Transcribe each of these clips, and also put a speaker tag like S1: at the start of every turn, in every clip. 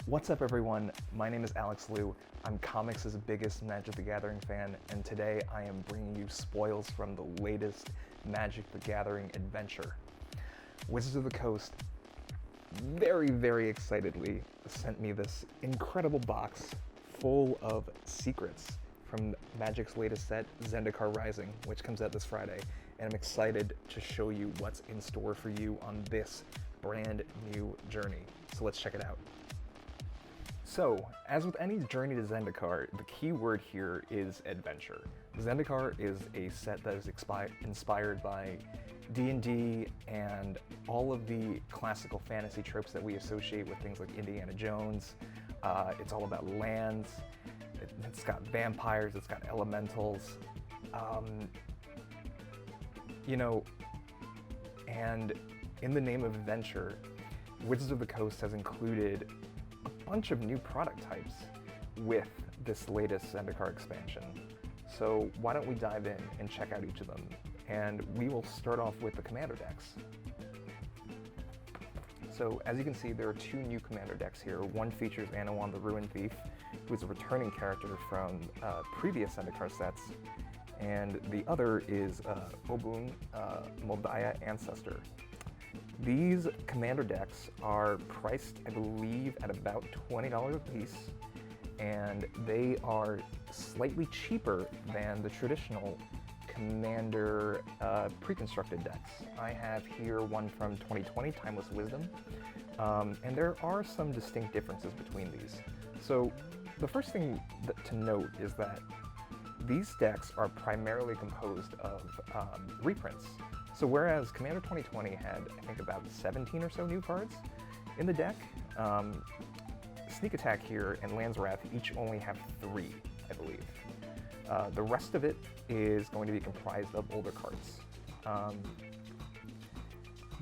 S1: What's up everyone, my name is Alex Liu. I'm Comics' biggest Magic the Gathering fan, and today I am bringing you spoils from the latest Magic the Gathering adventure. Wizards of the Coast very excitedly sent me this incredible box full of secrets from Magic's latest set, Zendikar Rising, which comes out this Friday, and I'm excited to show you what's in store for you on this brand new journey. So let's check it out. So, as with any journey to Zendikar, the key word here is adventure. Zendikar is a set that is inspired by D&D and all of the classical fantasy tropes that we associate with things like Indiana Jones. It's all about lands, it's got vampires, it's got elementals, and in the name of adventure, Wizards of the Coast has included a bunch of new product types with this latest Zendikar expansion. So why don't we dive in and check out each of them? And we will start off with the Commando Decks. So as you can see, there are two new Commando Decks here. One features Anawan the Ruin Thief, who is a returning character from previous Zendikar sets, and the other is Obun Moldaya Ancestor. These Commander decks are priced, I believe, at about $20 a piece, and they are slightly cheaper than the traditional Commander pre-constructed decks. I have here one from 2020, Timeless Wisdom, and there are some distinct differences between these. So the first thing to note is that these decks are primarily composed of reprints. So whereas Commander 2020 had, I think, about 17 or so new cards in the deck, Sneak Attack here and Land's Wrath each only have 3, I believe. The rest of it is going to be comprised of older cards.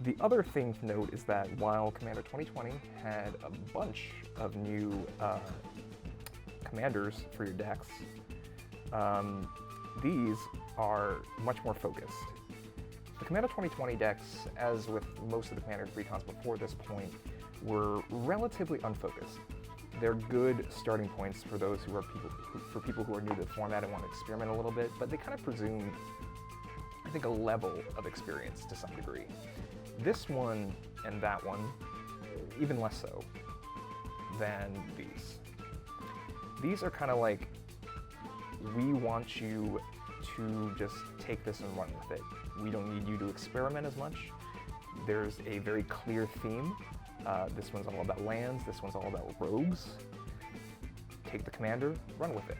S1: The other thing to note is that while Commander 2020 had a bunch of new commanders for your decks, these are much more focused. The Commando 2020 decks, as with most of the Commander recons before this point, were relatively unfocused. They're good starting points for those who are people who are new to the format and want to experiment a little bit, but they kind of presume, I think, a level of experience to some degree. This one and that one, even less so than these. These are kind of like, we want you to just take this and run with it. We don't need you to experiment as much. There's a very clear theme. This one's all about lands, this one's all about rogues. Take the commander, run with it.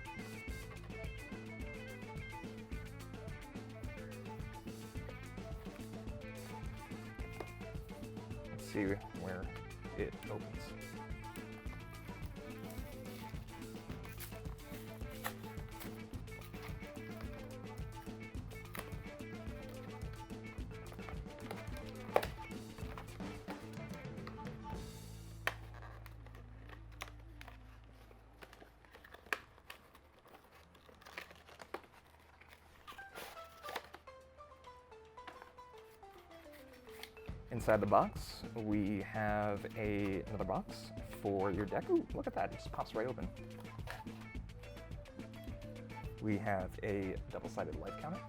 S1: Let's see where it opens. Inside the box, we have another box for your deck. Ooh, look at that, it just pops right open. We have a double-sided life counter,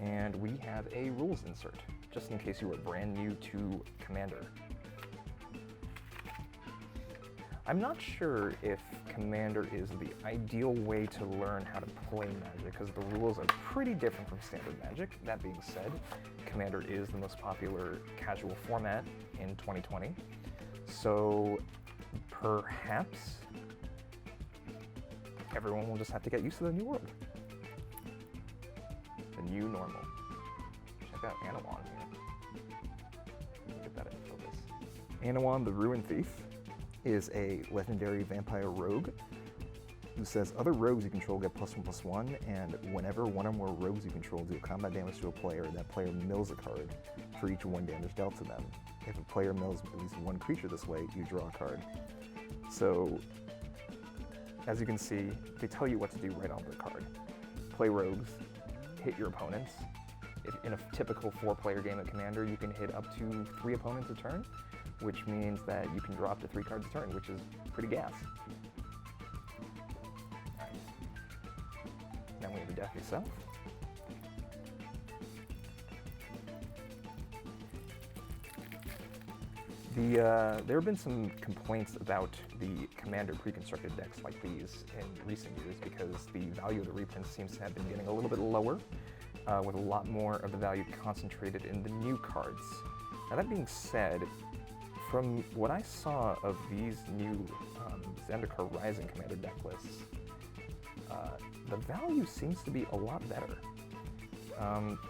S1: and we have a rules insert, just in case you are brand new to Commander. I'm not sure if Commander is the ideal way to learn how to play Magic, because the rules are pretty different from standard Magic. That being said, Commander is the most popular casual format in 2020. So perhaps everyone will just have to get used to the new world. The new normal. Check out Anawan here. Get that in focus. Anawan the Ruin Thief is a legendary vampire rogue who says other rogues you control get +1/+1, and whenever one or more rogues you control deal combat damage to a player, that player mills a card for each 1 damage dealt to them. If a player mills at least 1 creature this way, you draw a card. So, as you can see, they tell you what to do right on the card. Play rogues, hit your opponents. If in a typical 4-player game of Commander, you can hit up to 3 opponents a turn. which means that you can draw up to 3 cards a turn, which is pretty gas. Right. Now we have the deck itself. There have been some complaints about the Commander pre-constructed decks like these in recent years because the value of the reprints seems to have been getting a little bit lower, with a lot more of the value concentrated in the new cards. Now that being said, from what I saw of these new Zendikar Rising Commander deck lists, the value seems to be a lot better.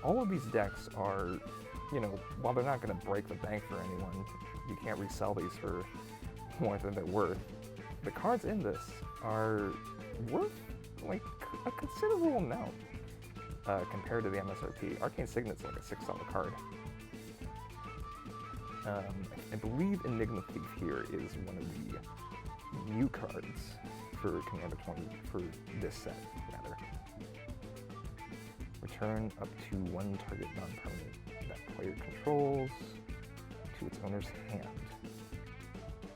S1: All of these decks are, you know, while they're not going to break the bank for anyone, you can't resell these for more than they're worth. The cards in this are worth like a considerable amount compared to the MSRP. Arcane Signet's like a $6 card. I believe Enigma Thief here is one of the new cards for Commander 20 for this set, rather. Return up to 1 target non-permanent that player controls to its owner's hand.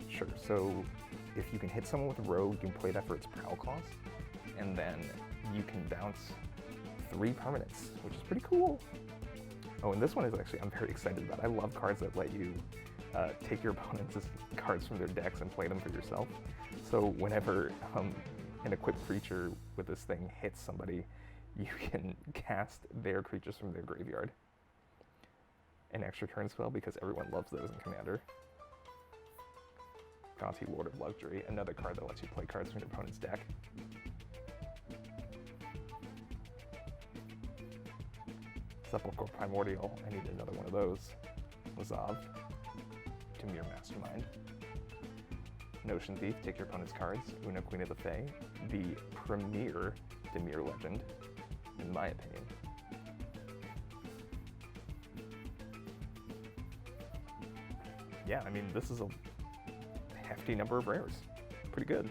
S1: Sure, so if you can hit someone with a rogue, you can play that for its prowl cost, and then you can bounce 3 permanents, which is pretty cool. Oh, and this one is actually, I'm very excited about. I love cards that let you take your opponent's cards from their decks and play them for yourself. So whenever an equipped creature with this thing hits somebody, you can cast their creatures from their graveyard. An extra turn spell because everyone loves those in Commander. Gonti, Lord of Luxury, another card that lets you play cards from your opponent's deck. Sepulchral Primordial, I need another one of those. Lazav, Dimir Mastermind. Notion Thief, take your opponent's cards. Una, Queen of the Fae, the premier Dimir legend, in my opinion. Yeah, I mean, this is a hefty number of rares. Pretty good.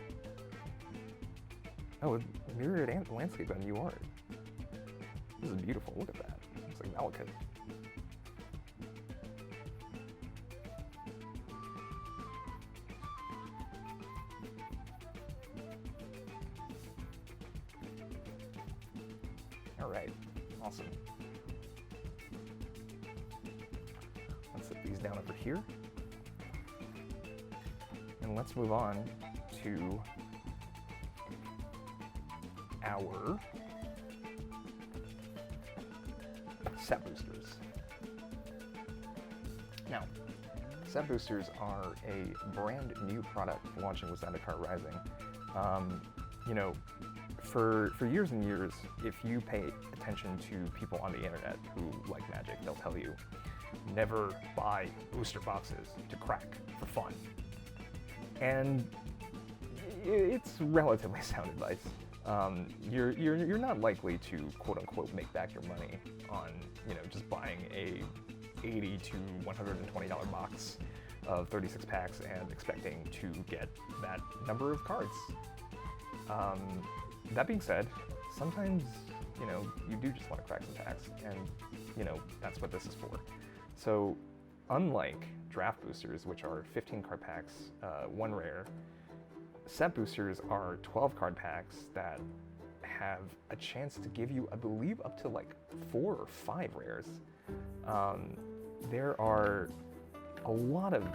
S1: Oh, mirrored landscape on new art. This is beautiful. Look at that. Looks like Malekith. All right, awesome. Let's set these down over here. And let's move on to our set boosters. Now, set boosters are a brand new product launching with Zendikar Rising. You know, for years and years, if you pay attention to people on the internet who like Magic, they'll tell you, never buy booster boxes to crack for fun. And it's relatively sound advice. You're not likely to quote unquote make back your money on, you know, just buying a $80 to $120 box of 36 packs and expecting to get that number of cards. That being said, sometimes, you know, you do just want to crack some packs, and, you know, that's what this is for. So, unlike draft boosters, which are 15 card packs, 1 rare, set boosters are 12 card packs that have a chance to give you, I believe, up to like 4 or 5 rares. There are a lot of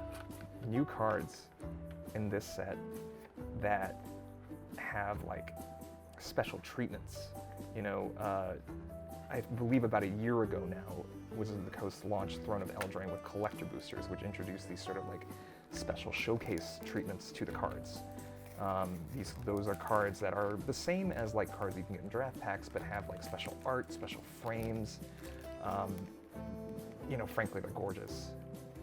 S1: new cards in this set that have like special treatments. You know, I believe about a year ago now, Wizards of the Coast launched Throne of Eldraine with collector boosters, which introduced these sort of like special showcase treatments to the cards. Those are cards that are the same as like cards you can get in draft packs, but have like special art, special frames. You know, frankly, they're gorgeous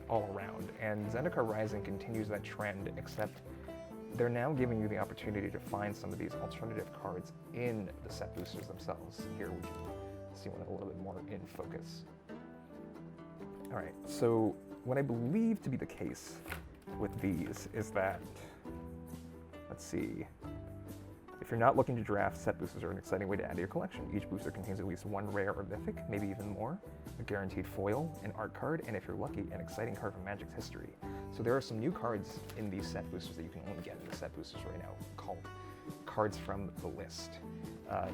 S1: all around. And Zendikar Rising continues that trend, except they're now giving you the opportunity to find some of these alternative cards in the set boosters themselves. Here we can see one a little bit more in focus. All right, so what I believe to be the case with these is that, let's see, if you're not looking to draft, set boosters are an exciting way to add to your collection. Each booster contains at least 1 rare or mythic, maybe even more, a guaranteed foil, an art card, and if you're lucky, an exciting card from Magic's history. So there are some new cards in these set boosters that you can only get in the set boosters right now, called cards from the list.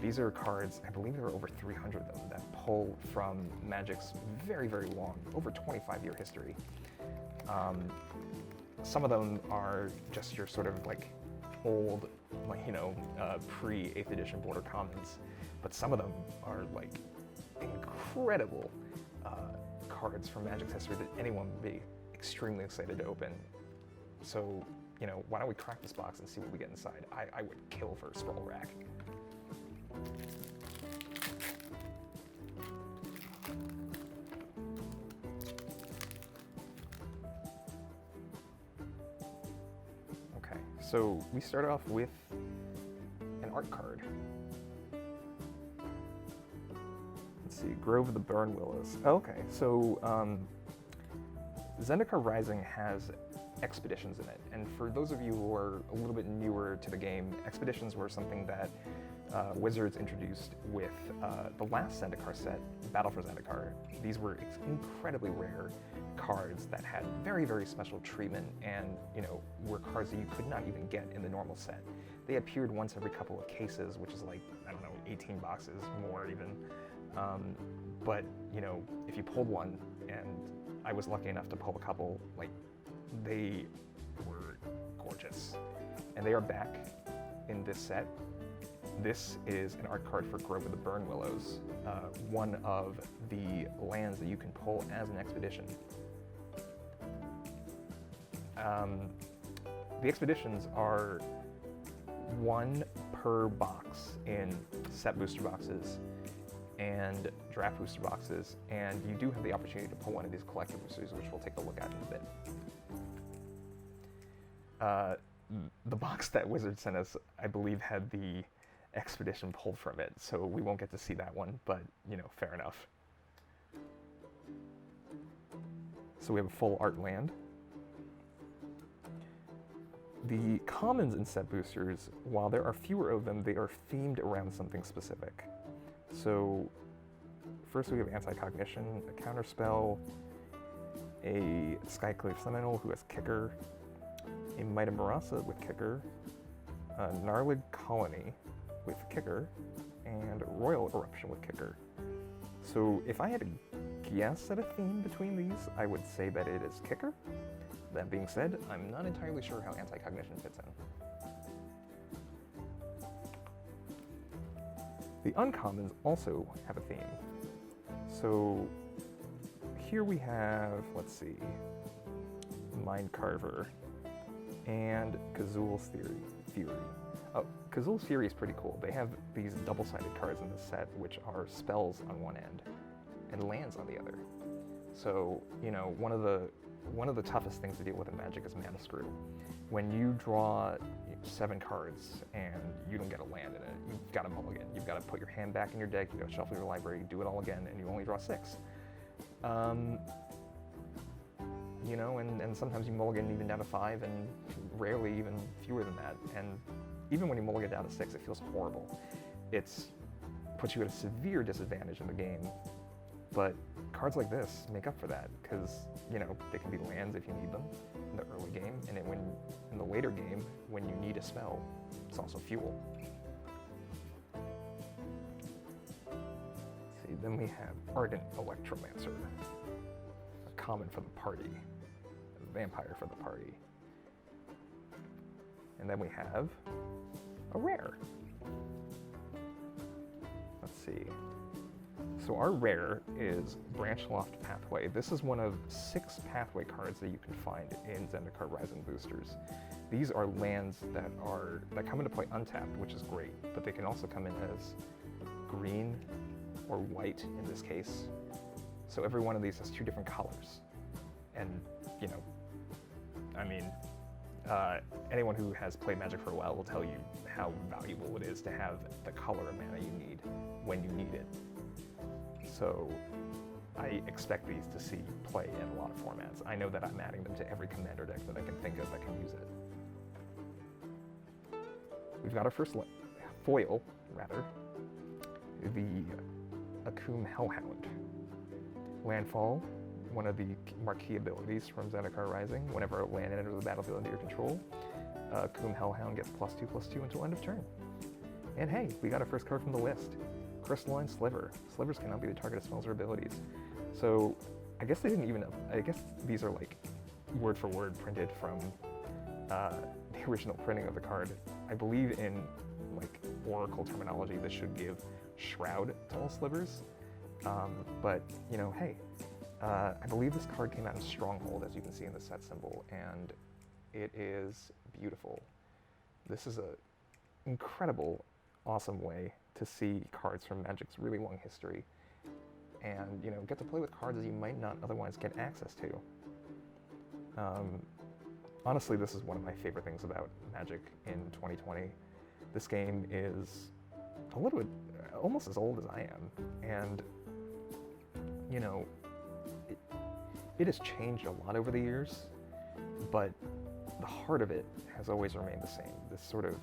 S1: These are cards, I believe there are over 300 of them, that pull from Magic's very, very long, over 25-year history. Some of them are just your sort of like old, like, you know, pre-8th edition border commons, but some of them are like incredible cards from Magic's history that anyone would be extremely excited to open. So, you know, why don't we crack this box and see what we get inside? I would kill for a scroll rack. Okay, so we start off with an art card. Let's see, Grove of the Burn Willows. Okay, so Zendikar Rising has expeditions in it, and for those of you who are a little bit newer to the game, expeditions were something that Wizards introduced with the last Zendikar set, Battle for Zendikar. These were incredibly rare cards that had very, very special treatment, and, you know, were cards that you could not even get in the normal set. They appeared once every couple of cases, which is like, I don't know, 18 boxes, more even. But, you know, if you pulled one, and I was lucky enough to pull a couple, like, they were gorgeous. And they are back in this set. This is an art card for Grove of the Burn Willows, one of the lands that you can pull as an expedition. The expeditions are one per box in set booster boxes and draft booster boxes, and you do have the opportunity to pull one of these collector boosters, which we'll take a look at in a bit. The box that Wizards sent us, I believe, had the expedition pulled from it, so we won't get to see that one, but, you know, fair enough. So we have a full art land. The commons in set boosters, while there are fewer of them, they are themed around something specific. So first we have Anti-Cognition, a counterspell, a Skyclave Sentinel who has Kicker, a Might of Marasa with Kicker, a Gnarlid Colony with Kicker, and Royal Eruption with Kicker. So if I had to guess at a theme between these, I would say that it is Kicker. That being said, I'm not entirely sure how Anti-Cognition fits in. The uncommons also have a theme. So here we have, let's see, Mind Carver and Kazul's Fury. Oh, Kazul's Fury is pretty cool. They have these double-sided cards in this set, which are spells on one end and lands on the other. So, you know, one of the toughest things to deal with in Magic is mana screw. When you draw 7 cards and you don't get a land in it, you've got to mulligan. You've got to put your hand back in your deck, you've got to shuffle your library, do it all again, and you only draw 6. You know, and sometimes you mulligan even down to 5, and rarely even fewer than that. And even when you mulligan down to 6, it feels horrible. It's puts you at a severe disadvantage in the game. But cards like this make up for that, because, you know, they can be lands if you need them in the early game, and in the later game, when you need a spell, it's also fuel. See, then we have Ardent Electromancer, a common for the party, a vampire for the party. And then we have a rare. Let's see. So our rare is Branchloft Pathway. This is one of 6 pathway cards that you can find in Zendikar Rising boosters. These are lands that come into play untapped, which is great, but they can also come in as green or white in this case. So every one of these has 2 different colors. And, you know, I mean, anyone who has played Magic for a while will tell you how valuable it is to have the color of mana you need when you need it. So I expect these to see play in a lot of formats. I know that I'm adding them to every Commander deck that I can think of that can use it. We've got our first foil, the Akum Hellhound. Landfall, one of the marquee abilities from Zendikar Rising. Whenever a land enters the battlefield under your control, Coom Hellhound gets +2/+2 until end of turn. And hey, we got our first card from the list. Crystalline Sliver. Slivers cannot be the target of spells or abilities. So I guess they didn't even, I guess these are like word for word printed from the original printing of the card. I believe in like Oracle terminology, this should give Shroud to all slivers. But you know, hey, I believe this card came out in Stronghold, as you can see in the set symbol, and it is beautiful. This is a incredible, awesome way to see cards from Magic's really long history, and you know, get to play with cards that you might not otherwise get access to. Honestly, this is one of my favorite things about Magic in 2020. This game is a little bit, almost as old as I am, and you know, it has changed a lot over the years, but the heart of it has always remained the same. This sort of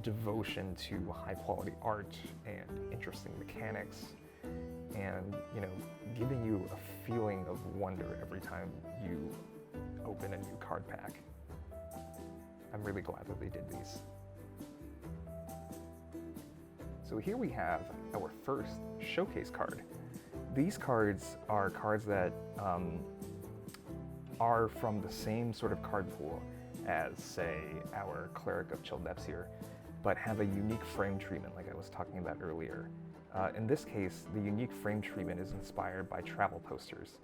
S1: devotion to high quality art and interesting mechanics, and you know, giving you a feeling of wonder every time you open a new card pack. I'm really glad that they did these. So here we have our first showcase card. These cards are cards that are from the same sort of card pool as, say, our Cleric of Chill Depths here, but have a unique frame treatment like I was talking about earlier. In this case, the unique frame treatment is inspired by travel posters,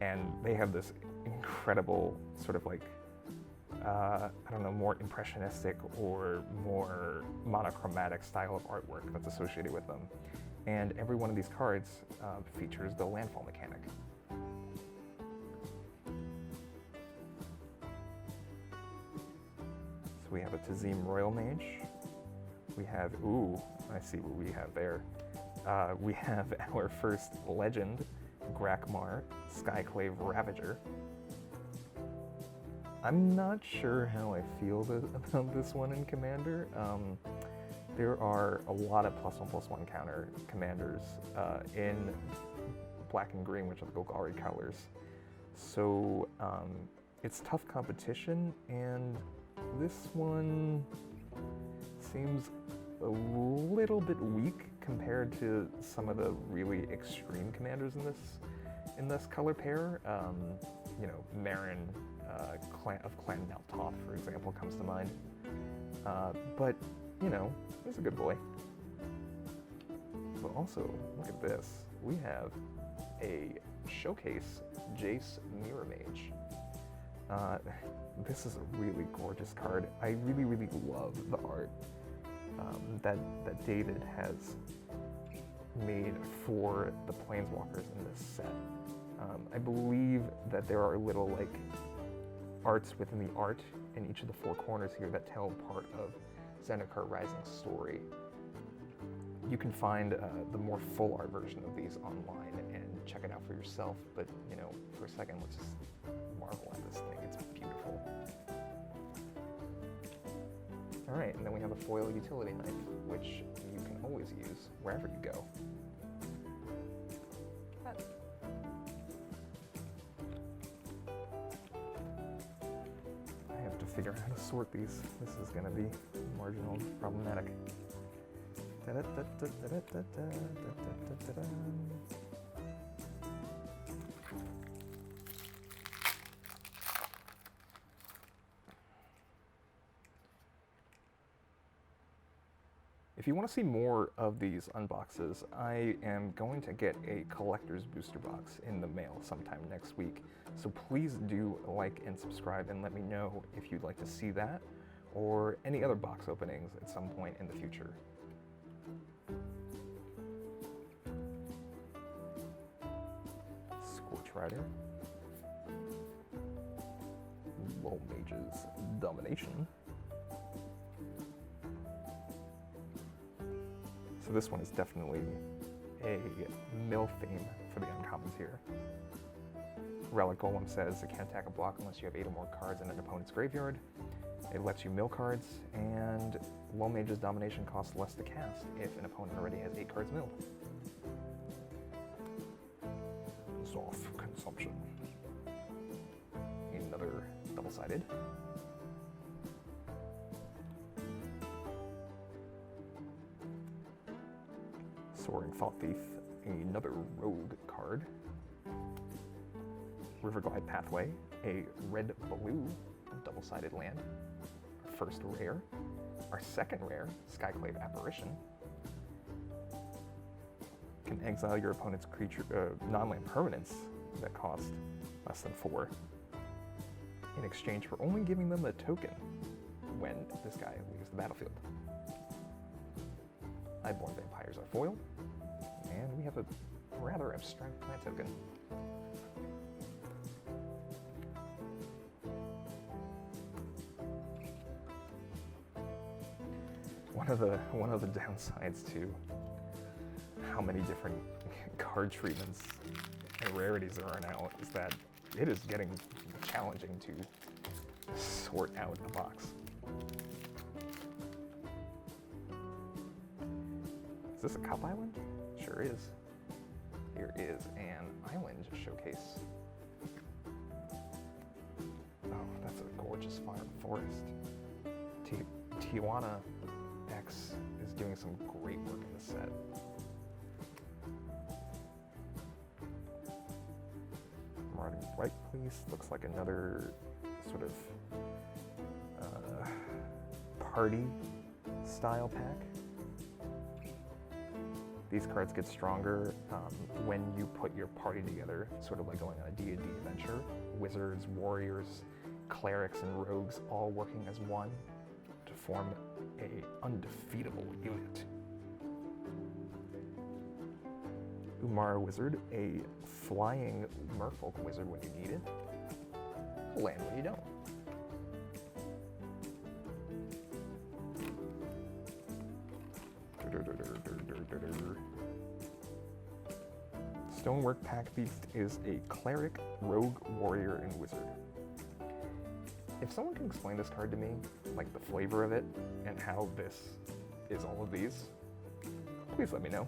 S1: and they have this incredible sort of like, I don't know, more impressionistic or more monochromatic style of artwork that's associated with them. And every one of these cards features the landfall mechanic. So we have a Tazim Royal Mage. We have, ooh, I see what we have there. We have our first legend, Grakmar, Skyclave Ravager. I'm not sure how I feel about this one in Commander. There are a lot of +1/+1 counter commanders in black and green, which are the Golgari colors. So it's tough competition, and this one seems a little bit weak compared to some of the really extreme commanders in this color pair. You know, Marin of Clan Maltoth, for example, comes to mind. But you know, he's a good boy. But also, look at this. We have a showcase Jace Miramage. This is a really gorgeous card. I really, really love the art that David has made for the Planeswalkers in this set. I believe that there are little like arts within the art in each of the four corners here that tell part of Zendikar Rising's story. You can find the more full art version of these online and check it out for yourself, but you know, for a second, let's just marvel at this thing. It's beautiful. All right, and then we have a foil utility knife, which you can always use wherever you go. I have to figure out how to sort these. This is going to be marginally problematic. If you want to see more of these unboxes, I am going to get a collector's booster box in the mail sometime next week. So please do like and subscribe and let me know if you'd like to see that or any other box openings at some point in the future. Scorch Rider. Low Mage's Domination. So this one is definitely a mill theme for the uncommons here. Relic Golem says it can't attack a block unless you have 8 or more cards in an opponent's graveyard. It lets you mill cards, and Low Mage's Domination costs less to cast if an opponent already has 8 cards milled. Zoth Consumption. Another double-sided. Soaring Thought Thief, another rogue card. Riverglide Pathway, a red-blue double-sided land. Our first rare. Our second rare, Skyclave Apparition. Can exile your opponent's creature non-land permanents that cost less than 4 in exchange for only giving them a token when this guy leaves the battlefield. Highborn Vampires are foil, and we have a rather abstract plant token. One of the downsides to how many different card treatments and rarities there are now is that it is getting challenging to sort out a box. Is this a Cup Island? Sure is. Here is an island showcase. Oh, that's a gorgeous forest. Tijuana X is doing some great work in this set. Marauding Right Police looks like another sort of party style pack. These cards get stronger when you put your party together, sort of like going on a D&D adventure. Wizards, warriors, clerics, and rogues all working as one to form a undefeatable unit. Umara Wizard, a flying merfolk wizard when you need it, land when you don't. Stonework Pack Beast is a cleric, rogue, warrior, and wizard. If someone can explain this card to me, like the flavor of it, and how this is all of these, please let me know.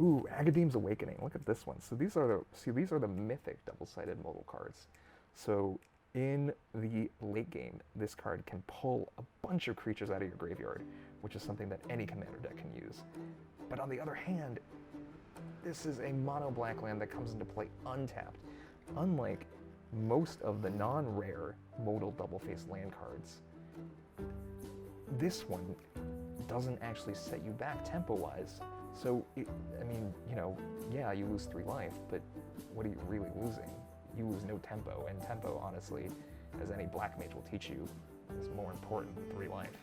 S1: Ooh, Agadem's Awakening. Look at this one. So these are the mythic double-sided modal cards. So in the late game, this card can pull a bunch of creatures out of your graveyard, which is something that any commander deck can use. But on the other hand, this is a mono black land that comes into play untapped. Unlike most of the non-rare modal double-faced land cards, this one doesn't actually set you back tempo-wise. So, I mean, you know, yeah, you lose 3 life, but what are you really losing? You lose no tempo, and tempo, honestly, as any black mage will teach you, is more important than 3 life.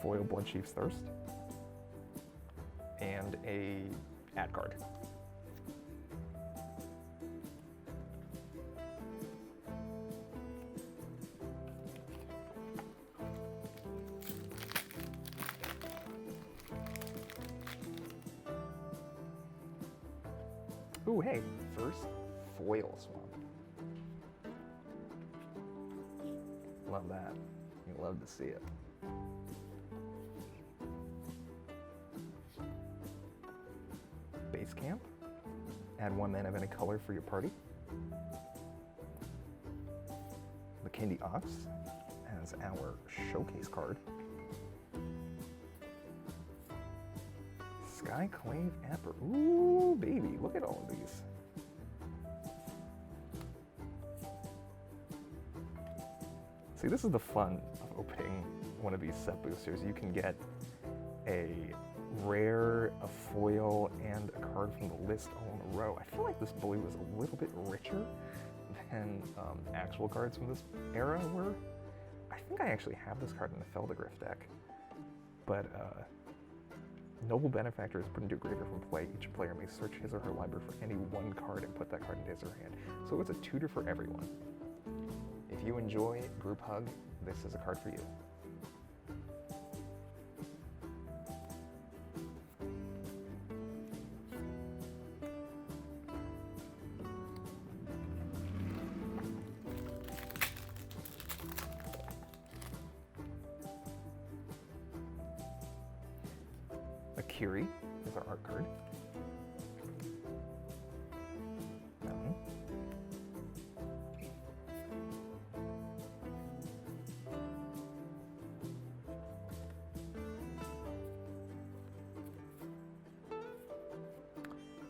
S1: Foil Bloodchief's Thirst, and a ad card. Ooh, hey, first foil swamp. Love that. You love to see it. Base camp. Add 1 mana of any color for your party. The Candy Ox as our showcase card. Skyclave Apper. Ooh, baby, look at all of these. See, this is the fun of opening one of these set boosters. You can get a rare, a foil, and a card from the list all in a row. I feel like this blue is a little bit richer than actual cards from this era were. I think I actually have this card in the Feldegriff deck, but Noble Benefactor is put into a graveyard from play. Each player may search his or her library for any 1 card and put that card into his or her hand. So it's a tutor for everyone. If you enjoy Group Hug, this is a card for you. Akiri is our art card.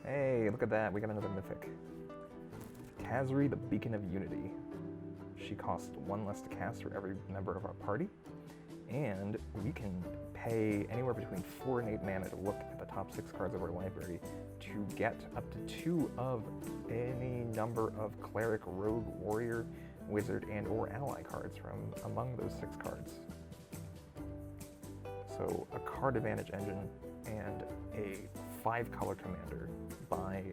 S1: Hey, look at that, we got another mythic. Tazri, the Beacon of Unity. She costs 1 less to cast for every member of our party, and we can pay anywhere between 4 and 8 mana to look at the top 6 cards of our library to get up to 2 of any number of Cleric, Rogue, Warrior, Wizard, and or Ally cards from among those 6 cards. So a card advantage engine and a 5-color commander by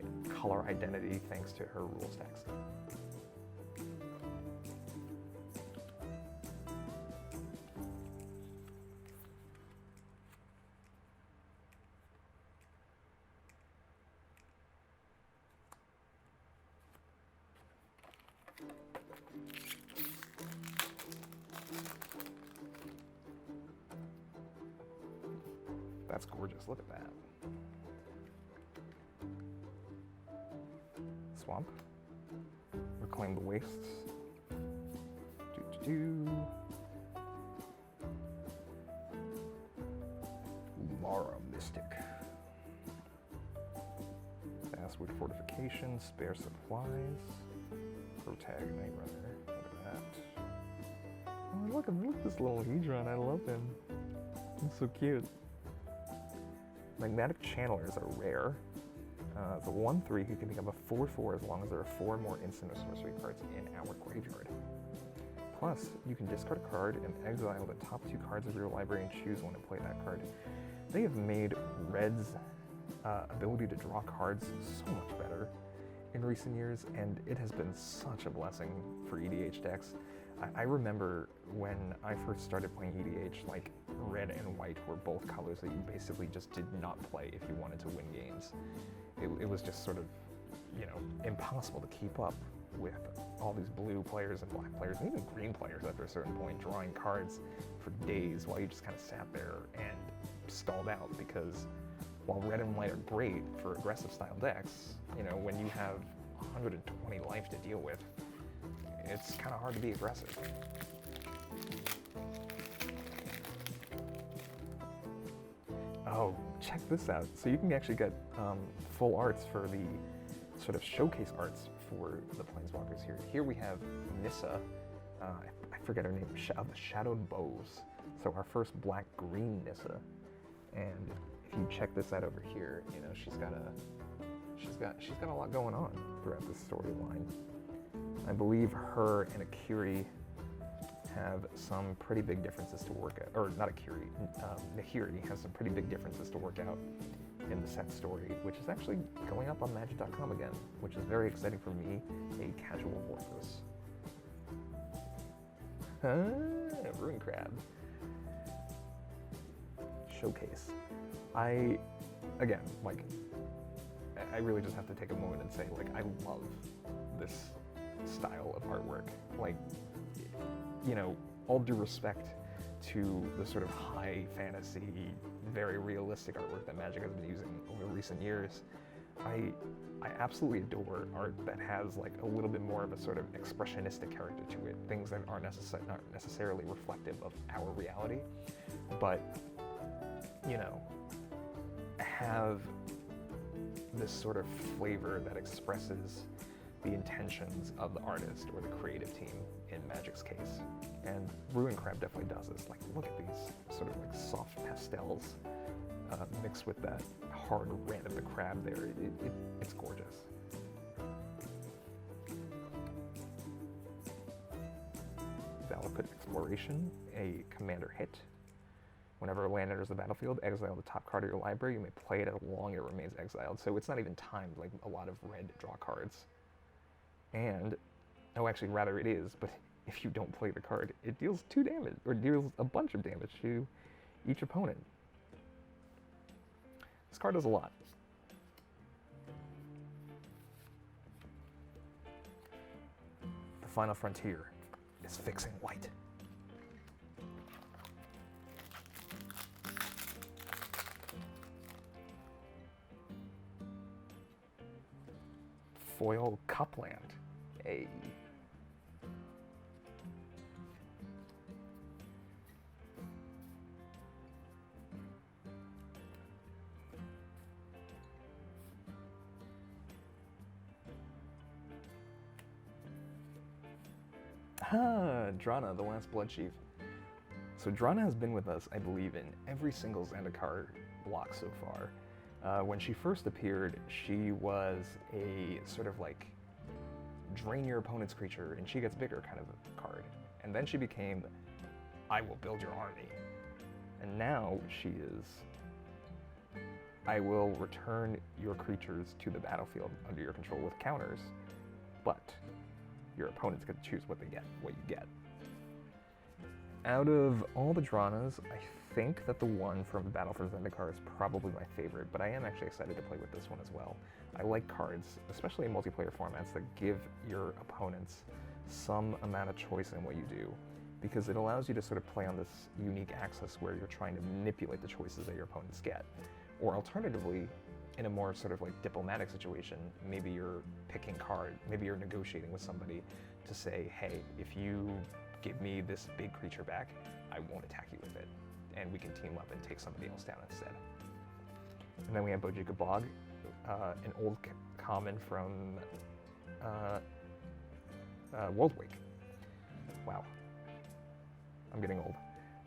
S1: color identity thanks to her rules text. That's gorgeous, look at that. Swamp. Reclaim the Wastes. Mara Mystic. Basswood Fortification, Spare Supplies. Protag Night Runner. Look at that. Oh, look at this little Hedron, I love him. He's so cute. Magnetic Channelers are rare. It's a 1/3 who can become a 4/4 as long as there are 4 more instant or sorcery cards in our graveyard. Plus, you can discard a card and exile the top 2 cards of your library and choose one to play that card. They have made Red's ability to draw cards so much better in recent years, and it has been such a blessing for EDH decks. I remember when I first started playing EDH, like red and white were both colors that you basically just did not play if you wanted to win games. It was just sort of, you know, impossible to keep up with all these blue players and black players, and even green players after a certain point, drawing cards for days while you just kind of sat there and stalled out, because while red and white are great for aggressive style decks, you know, when you have 120 life to deal with, it's kind of hard to be aggressive. Oh, check this out. So you can actually get full arts for the sort of showcase arts for the Planeswalkers here. Here we have Nissa, I forget her name, of the Shadowed Bows. So our first black-green Nissa. And if you check this out over here, you know, she's got a lot going on throughout this storyline. I believe her and Akiri have some pretty big differences to work out, or not Akiri, Nahiri has some pretty big differences to work out in the set story, which is actually going up on Magic.com again, which is very exciting for me, a casual Vorthos. Ruin Crab. Showcase. Again, like, I really just have to take a moment and say, like, I love this style of artwork. Like, you know, all due respect to the sort of high fantasy, very realistic artwork that Magic has been using over recent years, I absolutely adore art that has like a little bit more of a sort of expressionistic character to it, things that aren't not necessarily reflective of our reality, but, you know, have this sort of flavor that expresses the intentions of the artist or the creative team in Magic's case. And Ruin Crab definitely does this. Like, look at these sort of like soft pastels mixed with that hard red of the crab there. It's gorgeous. Valakut Exploration, a commander hit. Whenever a land enters the battlefield, exile the top card of your library. You may play it as long as it remains exiled. So it's not even timed like a lot of red draw cards. And, oh, actually, rather it is, but if you don't play the card, it deals 2 damage, or deals a bunch of damage to each opponent. This card does a lot. The final frontier is fixing white. foil Cupland. Hey. Drana, the last blood sheath. So Drana has been with us, I believe, in every single Zendikar block so far. When she first appeared, she was a sort of like drain your opponent's creature and she gets bigger kind of card. And then she became, I will build your army. And now she is, I will return your creatures to the battlefield under your control with counters, but your opponents get to choose what you get. Out of all the Dranas, I think that the one from Battle for Zendikar is probably my favorite, but I am actually excited to play with this one as well. I like cards, especially in multiplayer formats, that give your opponents some amount of choice in what you do, because it allows you to sort of play on this unique axis where you're trying to manipulate the choices that your opponents get. Or alternatively, in a more sort of like diplomatic situation, maybe you're picking card, maybe you're negotiating with somebody to say, hey, if you give me this big creature back, I won't attack you with it. And we can team up and take somebody else down instead. And then we have Bojica Bog, an old common from Worldwake. Wow, I'm getting old.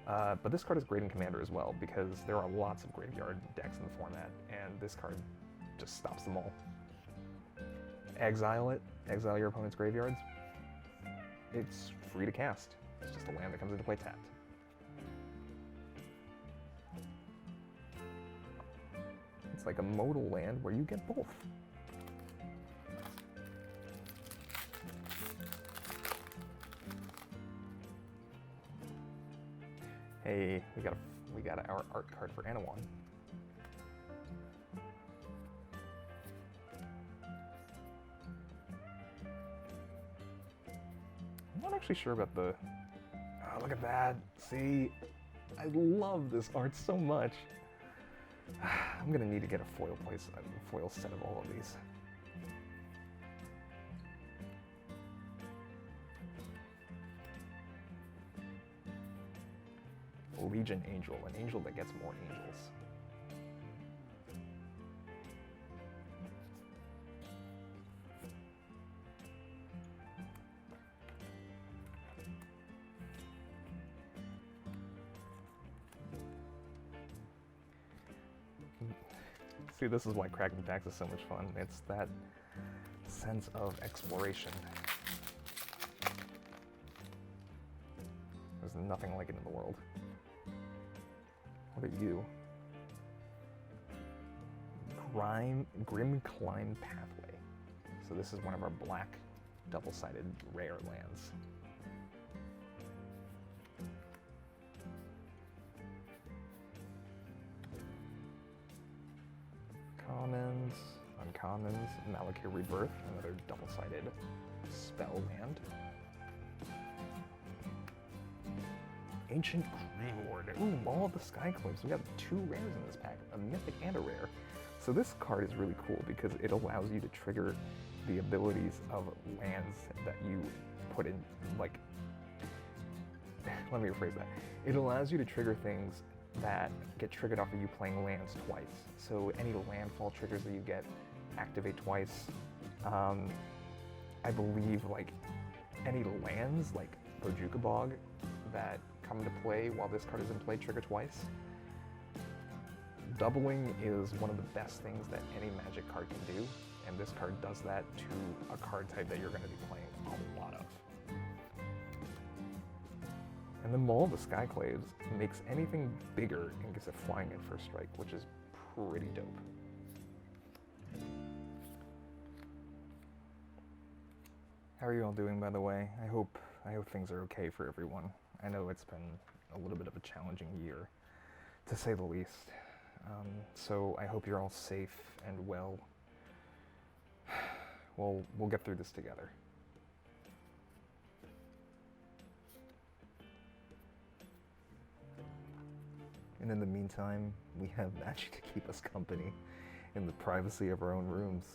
S1: But this card is great in Commander as well, because there are lots of graveyard decks in the format, and this card just stops them all. Exile it, exile your opponent's graveyards. It's free to cast. It's just a land that comes into play tapped. It's like a modal land where you get both. Hey, we got our art card for Anawan. I'm not actually sure about the. Oh, look at that! See, I love this art so much. I'm gonna need to get a foil set of all of these. Legion Angel, an angel that gets more angels. See, this is why cracking packs is so much fun. It's that sense of exploration. There's nothing like it in the world. What are you? Grim Climb Pathway. So this is one of our black double-sided rare lands. Commons, uncommons, Malakir Rebirth, another double-sided spell land. Ancient Greenward. Ooh, all of the Skyclaves. We got 2 rares in this pack, a mythic and a rare. So this card is really cool because it allows you to trigger the abilities of lands that you put in, like, let me rephrase that. It allows you to trigger things that get triggered off of you playing lands twice. So any landfall triggers that you get activate twice. I believe like any lands like Bojica Bog that come into play while this card is in play trigger twice. Doubling is one of the best things that any Magic card can do, and this card does that to a card type that you're going to be playing a lot of. And then Maul of the Skyclaves makes anything bigger and gets it flying in first strike, which is pretty dope. How are you all doing, by the way? I hope things are okay for everyone. I know it's been a little bit of a challenging year, to say the least. So I hope you're all safe and well. We'll get through this together. And in the meantime, we have Magic to keep us company in the privacy of our own rooms.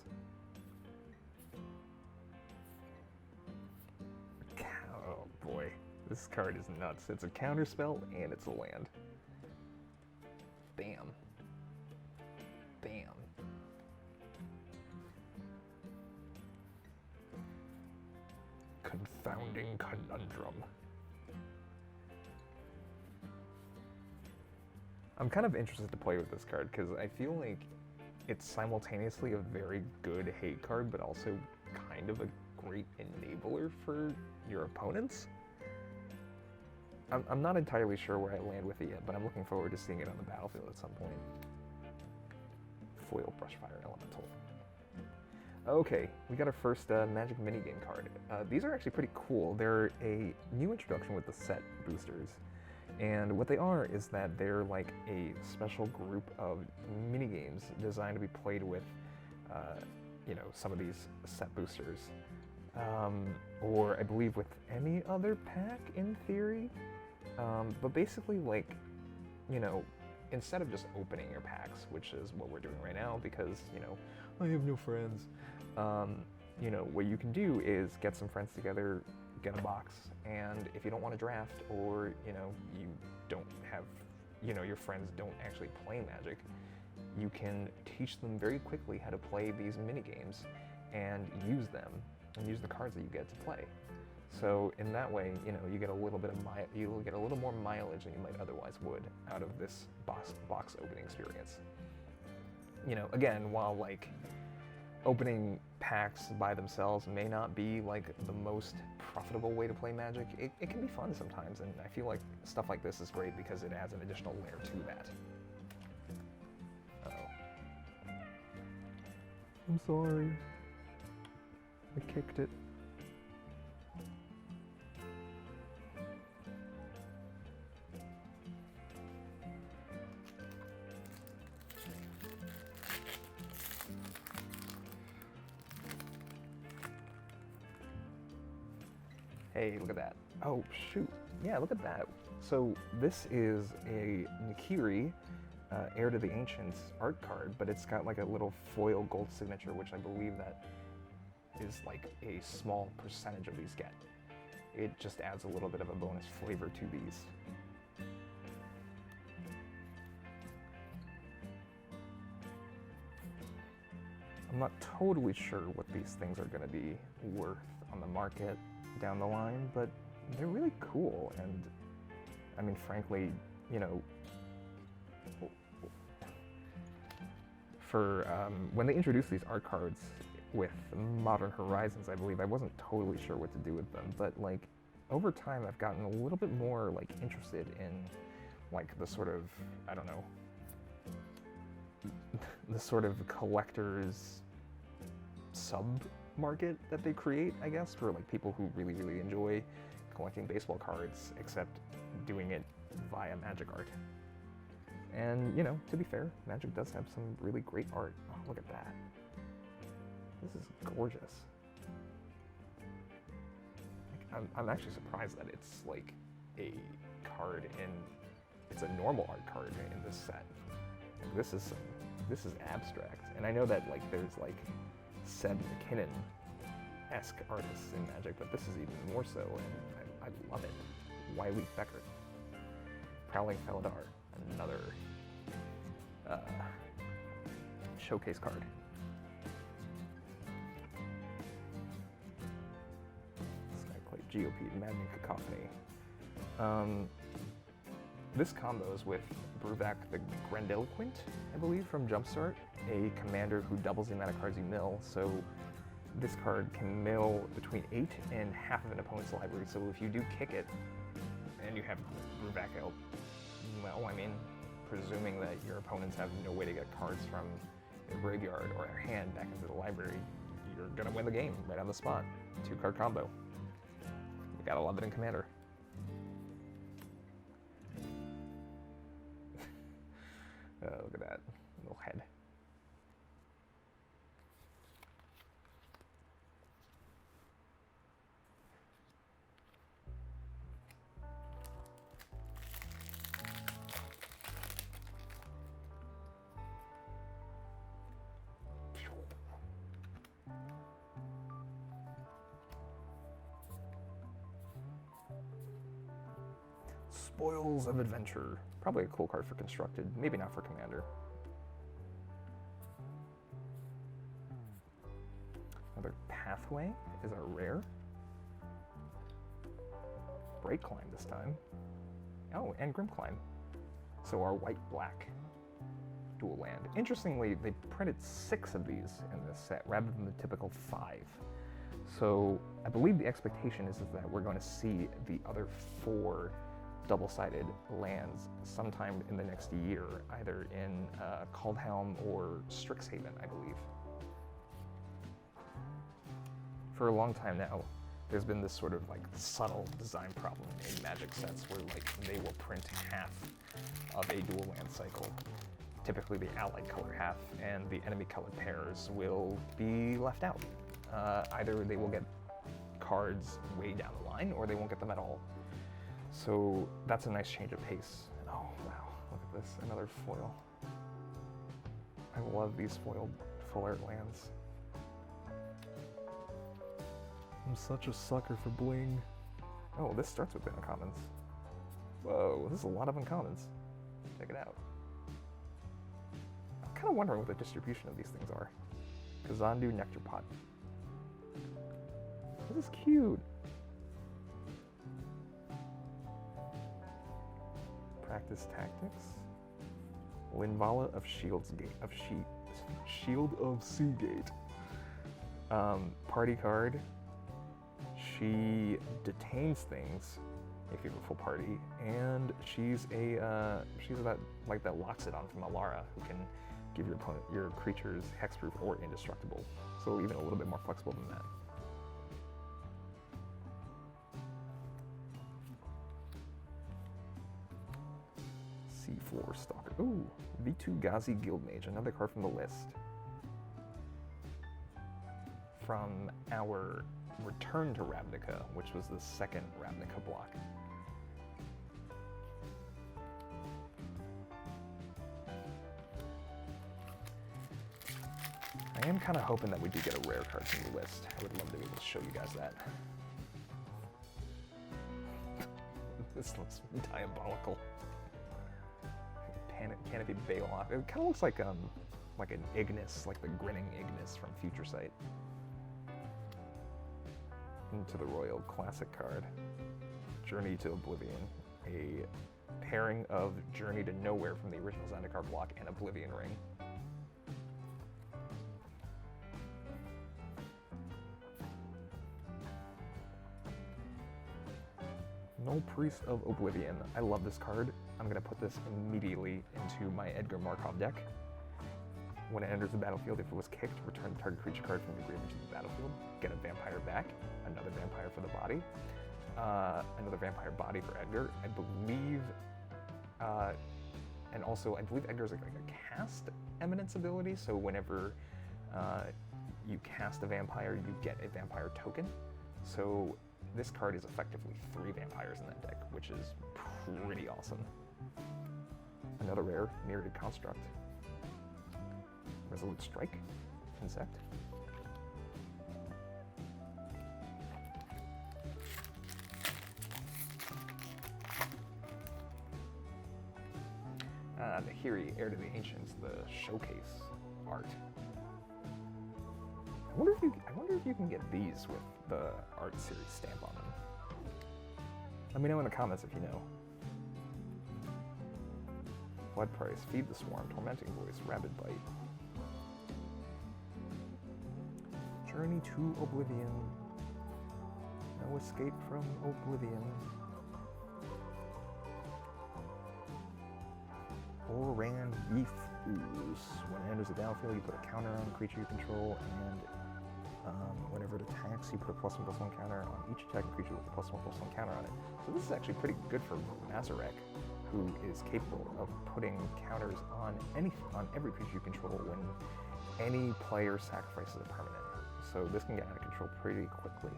S1: This card is nuts. It's a counterspell and it's a land. Bam. Bam. Confounding Conundrum. I'm kind of interested to play with this card because I feel like it's simultaneously a very good hate card, but also kind of a great enabler for your opponents. I'm not entirely sure where I land with it yet, but I'm looking forward to seeing it on the battlefield at some point. Foil Brushfire Elemental. Okay, we got our first Magic minigame card. These are actually pretty cool. They're a new introduction with the set boosters. And what they are is that they're like a special group of minigames designed to be played with, you know, some of these set boosters. Or I believe with any other pack in theory. But basically, like, you know, instead of just opening your packs, which is what we're doing right now because, you know, I have no friends, you know, what you can do is get some friends together, get a box, and if you don't want to draft or, you know, you don't have, you know, your friends don't actually play Magic, you can teach them very quickly how to play these mini games and use them and use the cards that you get to play. So in that way, you know, you get a little bit of you'll get a little more mileage than you might otherwise would out of this box opening experience. You know, again, while like opening packs by themselves may not be like the most profitable way to play Magic, it can be fun sometimes, and I feel like stuff like this is great because it adds an additional layer to that. Uh-oh. I'm sorry. I kicked it. Hey, look at that. Oh, shoot. Yeah, look at that. So this is a Nikiri, Heir to the Ancients art card, but it's got like a little foil gold signature, which I believe that is like a small percentage of these get. It just adds a little bit of a bonus flavor to these. I'm not totally sure what these things are going to be worth on the market down the line, but they're really cool, and I mean, frankly, you know, for when they introduced these art cards with Modern Horizons, I believe, I wasn't totally sure what to do with them, but like over time I've gotten a little bit more like interested in like the sort of, I don't know, the sort of collector's sub-market that they create, I guess, for like people who really, really enjoy collecting baseball cards, except doing it via Magic art. And, you know, to be fair, Magic does have some really great art. Oh, look at that. This is gorgeous. Like, I'm actually surprised that it's like a card it's a normal art card in this set. This is abstract. And I know that like there's like Seb McKinnon-esque artists in Magic, but this is even more so, and I love it. Wiley Becker. Prowling Felidar, another showcase card. Skyclave, GOP, Maddening Cacophony. This combos with Bruvak the Grandiloquent, I believe, from Jumpstart, a commander who doubles the amount of cards you mill, so this card can mill between 8 and half of an opponent's library, so if you do kick it, and you have Bruvak out, well, I mean, presuming that your opponents have no way to get cards from their graveyard or their hand back into the library, you're gonna win the game right on the spot. 2-card combo. You gotta love it in Commander. Look at that little head. Spoils of Adventure. Probably a cool card for Constructed, maybe not for Commander. Another Pathway is our rare. Break Climb this time. Oh, and Grim Climb. So our white-black dual land. Interestingly, they printed 6 of these in this set rather than the typical 5. So I believe the expectation is that we're going to see the other 4 double-sided lands sometime in the next year, either in Kaldhelm or Strixhaven, I believe. For a long time now, there's been this sort of like subtle design problem in Magic sets where like they will print half of a dual land cycle. Typically the allied color half and the enemy color pairs will be left out. Either they will get cards way down the line or they won't get them at all. So that's a nice change of pace. Oh wow, look at this, another foil. I love these foiled full art lands. I'm such a sucker for bling. Oh, this starts with uncommons. Whoa, this is a lot of uncommons. Check it out. I'm kind of wondering what the distribution of these things are. Kazandu Nectar Pot. This is cute. Practice Tactics. Linvala of Shield's Gate of Shield of Seagate. Party card. She detains things if you have a full party, and she's that like that locks it on from Alara, who can give your opponent your creatures hexproof or indestructible. So even a little bit more flexible than that. C4 Stalker. Ooh, V2 Ghazi Guildmage, another card from the list. From our Return to Ravnica, which was the second Ravnica block. I am kind of hoping that we do get a rare card from the list. I would love to be able to show you guys that. This looks diabolical. Canopy Baloth. It kind of looks like an Ignis, like the grinning Ignis from Future Sight. Into the Royal Classic card. Journey to Oblivion. A pairing of Journey to Nowhere from the original Zendikar block and Oblivion Ring. No Priest of Oblivion. I love this card. I'm going to put this immediately into my Edgar Markov deck. When it enters the battlefield, if it was kicked, return the target creature card from your graveyard to the battlefield. Get a vampire back, another vampire for the body, another vampire body for Edgar. I believe, and also I believe Edgar's like a cast eminence ability. So whenever you cast a vampire, you get a vampire token. So this card is effectively 3 vampires in that deck, which is pretty awesome. Another rare, Myriad Construct. Resolute Strike, Insect. The Hiri, Heir to the Ancients, the showcase art. I wonder if you can get these with the art series stamp on them. Let me know in the comments if you know. Blood Price, Feed the Swarm, Tormenting Voice, Rabid Bite. Journey to Oblivion. No escape from Oblivion. Oran Reef Ooze. When it enters the battlefield, you put a counter on a creature you control, and whenever it attacks, you put a +1/+1 counter on each attacking creature with a +1/+1 counter on it. So this is actually pretty good for Mazarek, who is capable of putting counters on every creature you control when any player sacrifices a permanent. So this can get out of control pretty quickly.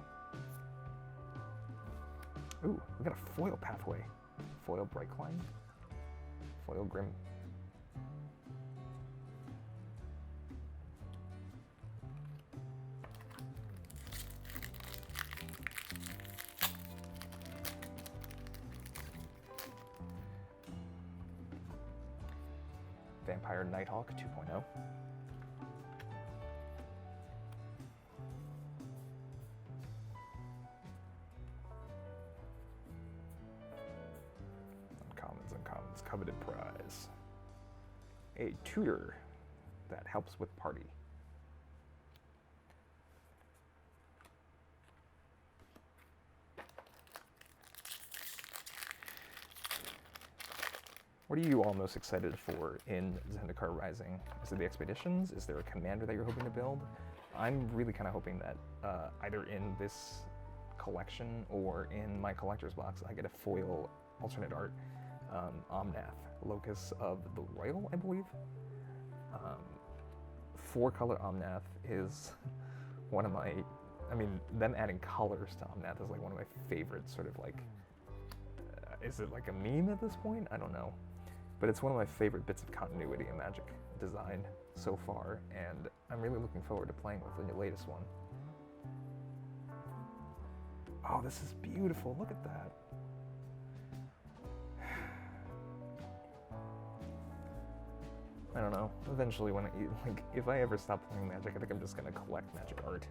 S1: Ooh, we got a foil Pathway. Foil Bright Climb. Foil Grim. Vampire Nighthawk 2.0. Uncommons, coveted prize. A tutor that helps with party. What are you all most excited for in Zendikar Rising? Is it the expeditions? Is there a commander that you're hoping to build? I'm really kind of hoping that either in this collection or in my collector's box, I get a foil alternate art Omnath, Locus of the Royal, I believe. 4-color Omnath is one of my, I mean, them adding colors to Omnath is like one of my favorite sort of like, is it like a meme at this point? I don't know. But it's one of my favorite bits of continuity in Magic design so far, and I'm really looking forward to playing with the latest one. Oh, this is beautiful. Look at that. I don't know. Eventually, when if I ever stop playing Magic, I think I'm just gonna collect Magic art.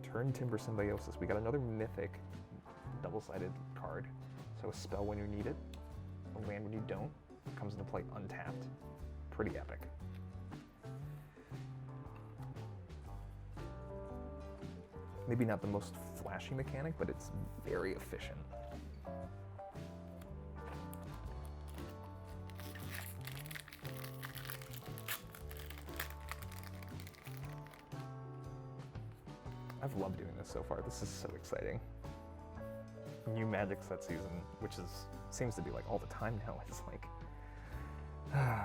S1: Turn Timber Symbiosis. We got another mythic double-sided card. So a spell when you need it, a land when you don't. Comes into play untapped. Pretty epic. Maybe not the most flashy mechanic, but it's very efficient. I've loved doing this so far. This is so exciting. New Magic set season, which seems to be like all the time now. It's like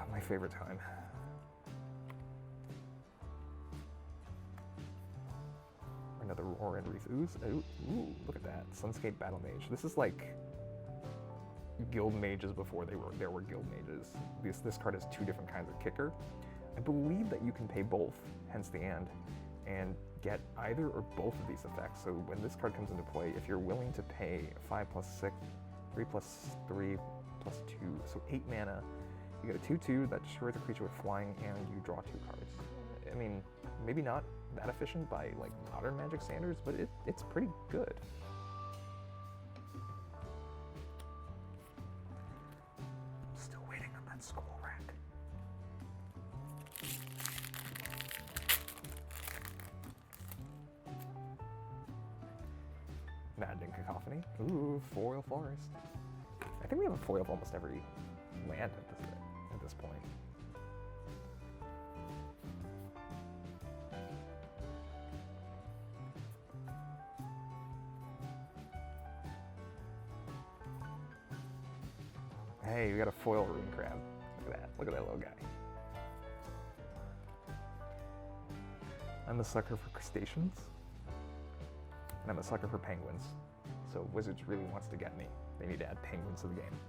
S1: my favorite time. Another Roar and Reef Ooze. Ooh, look at that. Sunscape Battle Mage. This is like guild mages before there were guild mages. This card has 2 different kinds of kicker. I believe that you can pay both, hence the and get either or both of these effects. So when this card comes into play, if you're willing to pay 5 plus 6, 3 plus 3 plus 2, so 8 mana, you get a 2/2 that destroys a creature with flying and you draw 2 cards. I mean, maybe not that efficient by like modern Magic standards, but it's pretty good. Still waiting on that scroll rack. Maddening Cacophony. Ooh, foil forest. I think we have a foil of almost every land at this point. Hey, we got a foil rune crab. Look at that. Look at that little guy. I'm a sucker for crustaceans. And I'm a sucker for penguins. So Wizards really wants to get me. They need to add penguins to the game.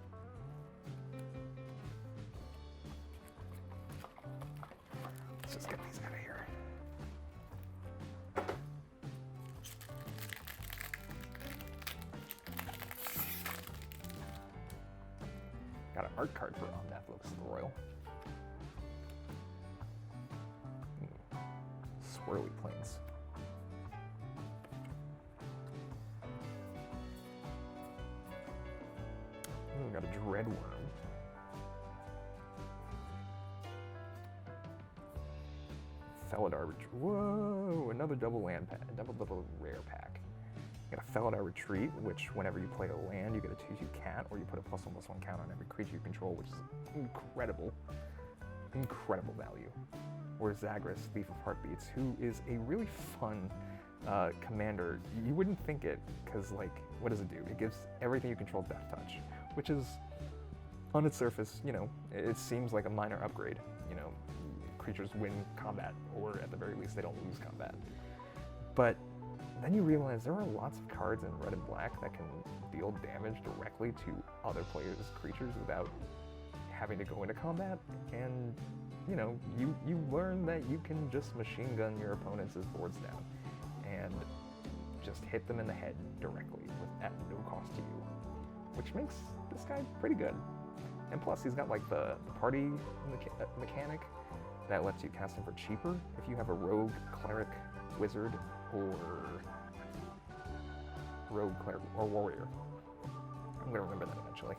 S1: Let's just get these out of here. Got an art card for Omnath, Locus of the Royal. Swirly Plains. We got a Dreadworm. Felidar Retreat. Whoa! Another double land pack, double rare pack. You got a Felidar Retreat, which whenever you play a land, you get a 2/2 cat, or you put a +1/+1 count on every creature you control, which is incredible. Incredible value. Or Zagras, Thief of Heartbeats, who is a really fun commander. You wouldn't think it, because like, what does it do? It gives everything you control Death Touch, which is, on its surface, you know, it seems like a minor upgrade. You know, creatures win combat, or at the very least, they don't lose combat. But then you realize there are lots of cards in red and black that can deal damage directly to other players' creatures without having to go into combat, and you know, you learn that you can just machine gun your opponents' boards down and just hit them in the head directly at no cost to you, which makes this guy pretty good. And plus, he's got like the party mechanic that lets you cast him for cheaper if you have a rogue, cleric, wizard, or rogue, cleric, or warrior. I'm gonna remember that eventually.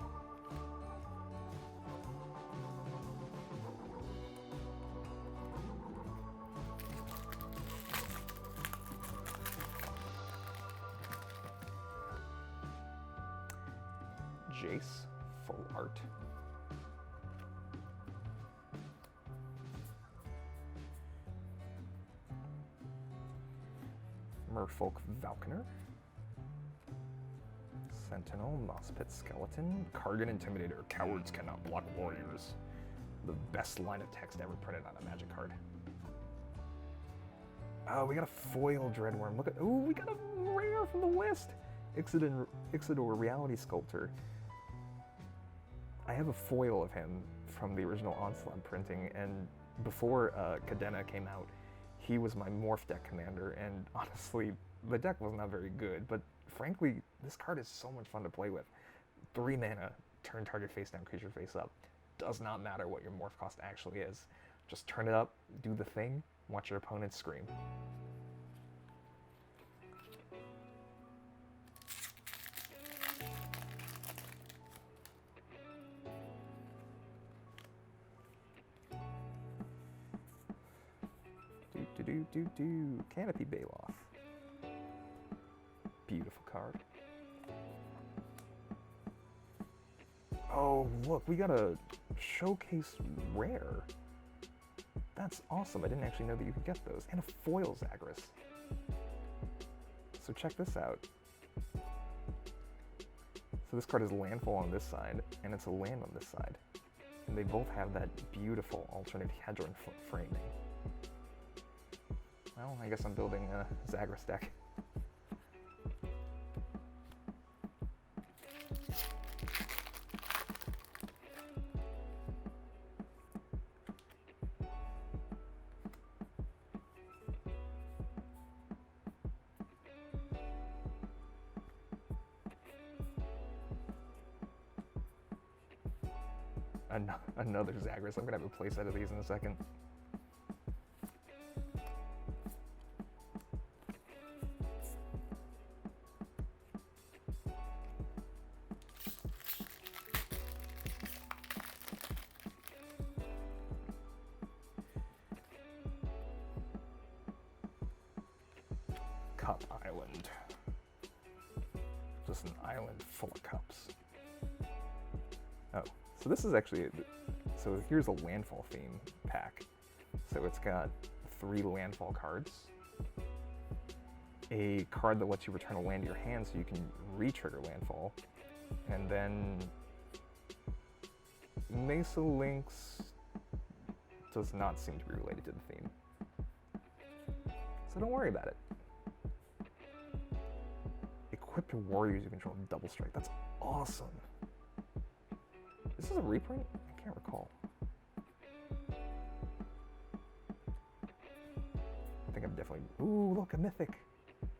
S1: Jace, full art. Merfolk Valkener. Sentinel, Mospit Skeleton. Kargan Intimidator, cowards cannot block warriors. The best line of text ever printed on a Magic card. Oh, we got a foil Dreadworm. Look at, ooh, we got a rare from the list. Ixidor Reality Sculptor. I have a foil of him from the original Onslaught printing, and before Cadena came out, he was my Morph deck commander, and honestly, the deck was not very good, but frankly, this card is so much fun to play with. 3 mana, turn target face down, creature face up. Does not matter what your Morph cost actually is. Just turn it up, do the thing, watch your opponent scream. Canopy Baloth. Beautiful card. Oh, look, we got a showcase rare. That's awesome. I didn't actually know that you could get those. And a foil Zagras. So check this out. So this card is landfall on this side, and it's a land on this side. And they both have that beautiful alternate Hadron framing. Well, I guess I'm building a Zagras deck. Another Zagras. I'm gonna have a playset of these in a second. Cup Island. Just an island full of cups. Oh, so this is actually, so here's a landfall theme pack. So it's got 3 landfall cards, a card that lets you return a land to your hand so you can re-trigger landfall, and then Mesa Lynx does not seem to be related to the theme. So don't worry about it. Equip your warriors you control double strike. That's awesome. This is a reprint? I can't recall. I think I'm definitely... Ooh, look, a mythic.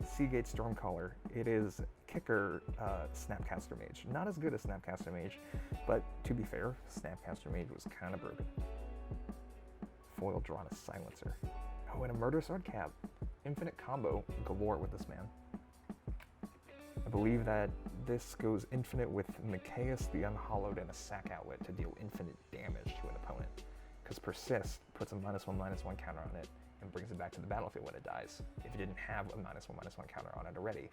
S1: Seagate Stormcaller. It is kicker Snapcaster Mage. Not as good as Snapcaster Mage, but to be fair, Snapcaster Mage was kind of broken. Foil Drana Silencer. Oh, and a Murderous Ardcap. Infinite combo galore with this man. I believe that this goes infinite with Mikaeus the Unhallowed and a Sack Outlet to deal infinite damage to an opponent. Because Persist puts a -1/-1 counter on it and brings it back to the battlefield when it dies, if it didn't have a -1/-1 counter on it already.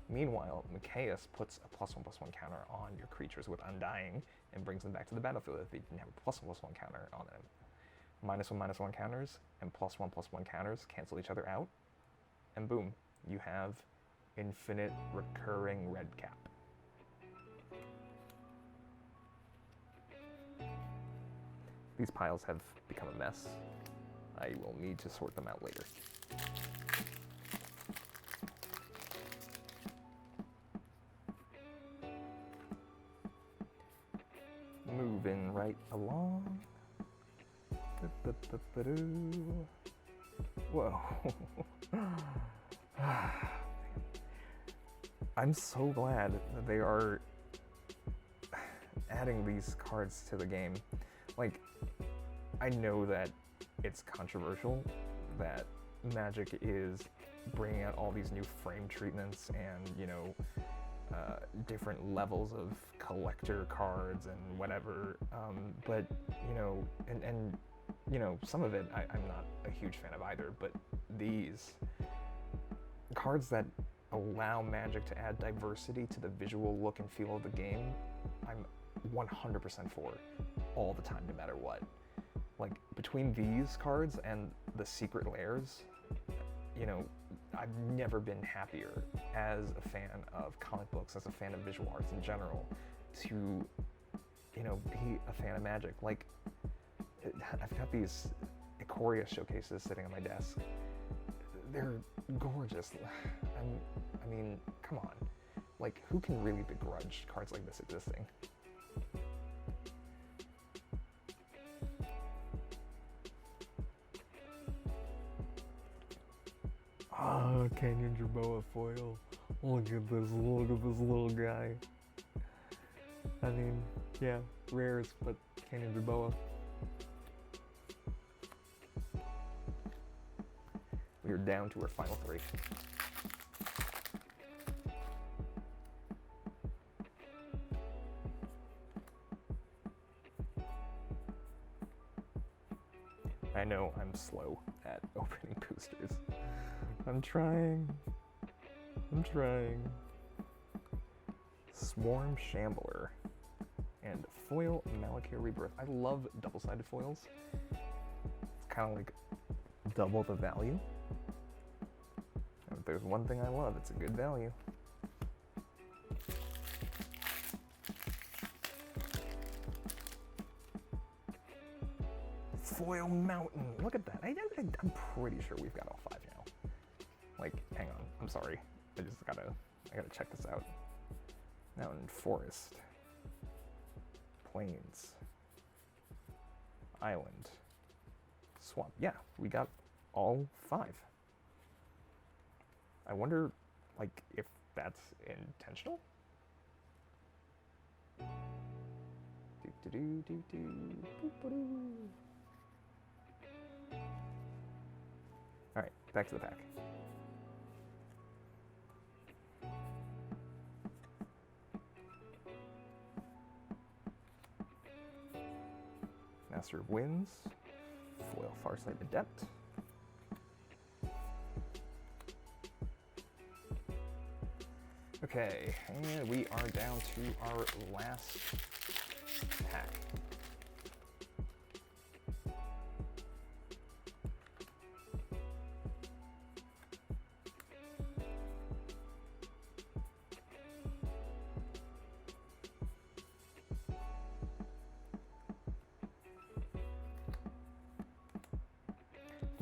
S1: Meanwhile, Mikaeus puts a +1/+1 counter on your creatures with Undying and brings them back to the battlefield if they didn't have a +1/+1 counter on them. -1/-1 counters and +1/+1 counters cancel each other out, and boom, you have infinite recurring red cap. These piles have become a mess. I will need to sort them out later. Moving right along. Whoa. I'm so glad that they are adding these cards to the game. Like, I know that it's controversial that Magic is bringing out all these new frame treatments and, you know, different levels of collector cards and whatever, but, you know, and you know, some of it I'm not a huge fan of either, but these cards that allow Magic to add diversity to the visual look and feel of the game, I'm 100% for all the time, no matter what. Like, between these cards and the Secret Lairs, you know, I've never been happier as a fan of comic books, as a fan of visual arts in general, to, you know, be a fan of Magic. Like, I've got these Ikoria showcases sitting on my desk. They're gorgeous. I mean, come on. Like, who can really begrudge cards like this existing? Oh, Canyon Jerboa foil. Look at this little guy. I mean, yeah, rares, but Canyon Jerboa. We are down to our final three. I know I'm slow at opening boosters. I'm trying. Swarm Shambler and foil Malakir Rebirth. I love double-sided foils. It's kind of like double the value. And if there's one thing I love, it's a good value. Foil Mountain. Look at that. I'm pretty sure we've got all five now. Like, hang on. I'm sorry. I gotta check this out. Mountain, Forest, Plains, Island, Swamp. Yeah, we got all five. I wonder, like, if that's intentional? Alright, back to the pack. Master of Winds, foil Farsight Adept, okay, and we are down to our last pack.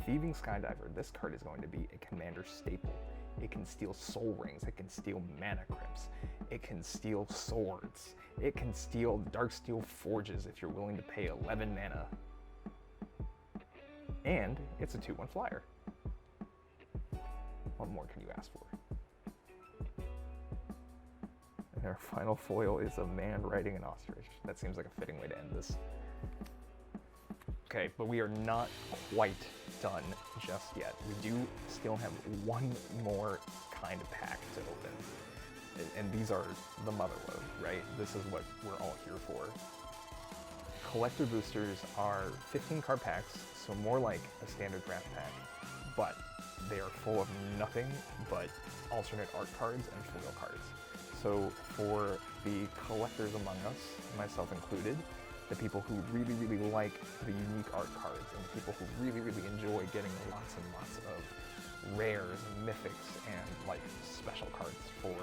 S1: Thieving Skydiver, this card is going to be a commander staple. It can steal soul rings, it can steal mana crypts, it can steal swords, it can steal Darksteel Forges if you're willing to pay 11 mana. And it's a 2/1 flyer. What more can you ask for? And our final foil is a man riding an ostrich. That seems like a fitting way to end this. Okay, but we are not quite done just yet. We do still have one more kind of pack to open. And these are the motherlode, right? This is what we're all here for. Collector boosters are 15 card packs, so more like a standard draft pack, but they are full of nothing but alternate art cards and foil cards. So for the collectors among us, myself included, the people who really, really like the unique art cards, and the people who really, really enjoy getting lots and lots of rares and mythics and like special cards for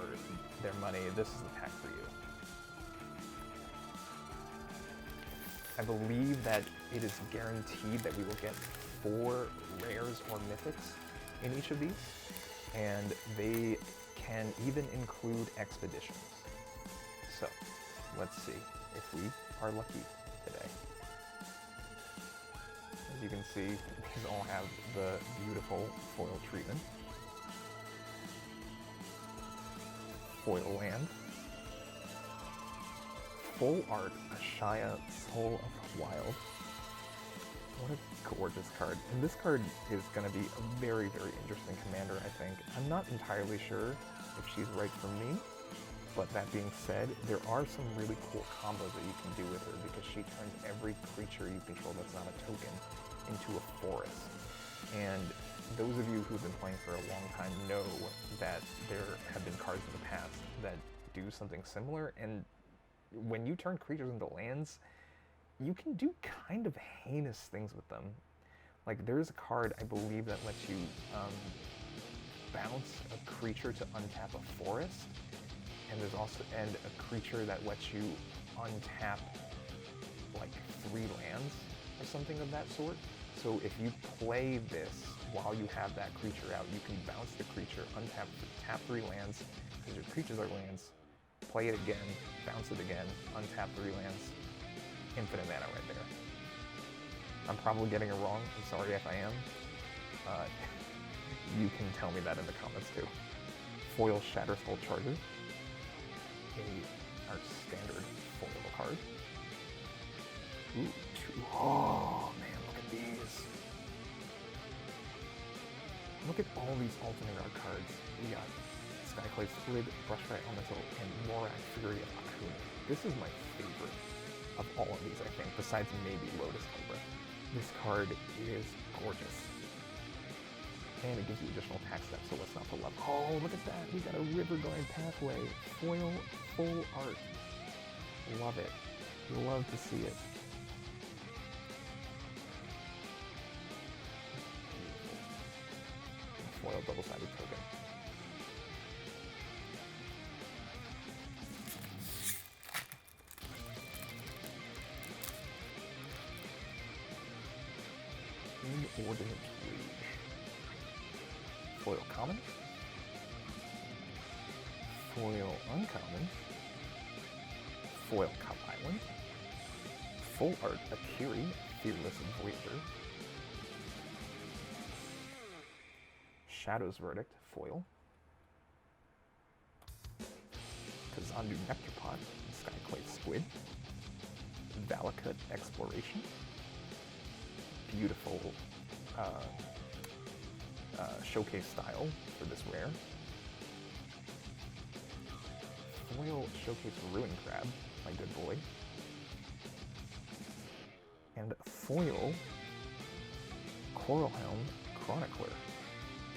S1: their money, this is the pack for you. I believe that it is guaranteed that we will get 4 rares or mythics in each of these, and they can even include expeditions. So let's see if we are lucky today. As you can see, these all have the beautiful foil treatment. Foil land, full art, Ashaya, Soul of the Wild. What a gorgeous card. And this card is going to be a very, very interesting commander, I think. I'm not entirely sure if she's right for me, but that being said, there are some really cool combos that you can do with her because she turns every creature you control that's not a token into a forest. And those of you who've been playing for a long time know that there have been cards in the past that do something similar, and when you turn creatures into lands, you can do kind of heinous things with them. Like, there's a card, I believe, that lets you bounce a creature to untap a forest, and there's also a creature that lets you untap like 3 lands or something of that sort. So if you play this while you have that creature out, you can bounce the creature, tap 3 lands, because your creatures are lands, play it again, bounce it again, untap 3 lands, infinite mana right there. I'm probably getting it wrong, I'm sorry if I am. You can tell me that in the comments too. Foil Shatterskull Charger, our standard foil card. Ooh, 2. Oh man, look at these. Look at all these alternate art cards. We got Skyclave Squid, Brushfire Elemental, and Morak Fury of Akuna. This is my favorite of all of these, I think, besides maybe Lotus Cobra. This card is gorgeous. And it gives you additional attack steps, so what's not to love? Oh, look at that! We got a Riverguard Pathway. Foil, full art. Love it. Love to see it. Foil double-sided token. Inordinate Rage. Foil common. Foil uncommon. Foil Cup Island. Full art Akiri, Fearless Voyager. Shadow's Verdict, foil. Kazandu Nectarpot, Skyclave Squid. Valakut Exploration. Beautiful showcase style for this rare. Foil Showcase Ruin Crab, my good boy. And foil Coral Helm Chronicler.